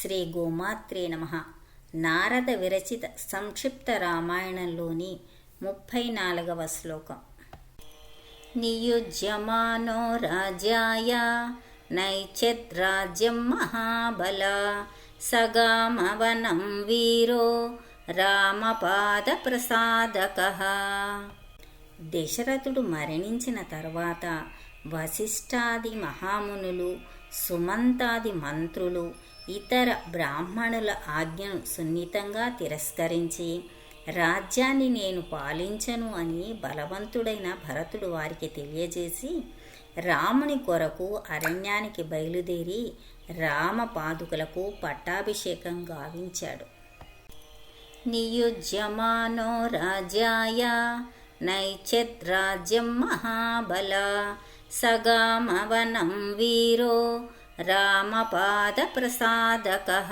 శ్రీ గోమాత్రే నమః. నారద విరచిత సంక్షిప్త రామాయణంలోని 34వ శ్లోకం. నియుజ్యమానో రాజ్యాయ నైచ్ఛద్రాజ్యం మహాబల సగామవనం వీరో రామపాద ప్రసాదకః. దశరథుడు మరణించిన తర్వాత వశిష్ఠాది మహామునులు, సుమంతాది మంత్రులు, ఇతర బ్రాహ్మణుల ఆజ్ఞను సున్నితంగా తిరస్కరించి రాజ్యాన్ని నేను పాలించను అని బలవంతుడైన భరతుడు వారికి తెలియజేసి రాముని కొరకు అరణ్యానికి బయలుదేరి రామ పాదుకలకు పట్టాభిషేకం గావించాడు. నియుజ్యమానో రాజ్యాయ నైచ్ఛద్రాజ్యం మహాబల సగామవనం వీరో రామపాద ప్రసాదకః.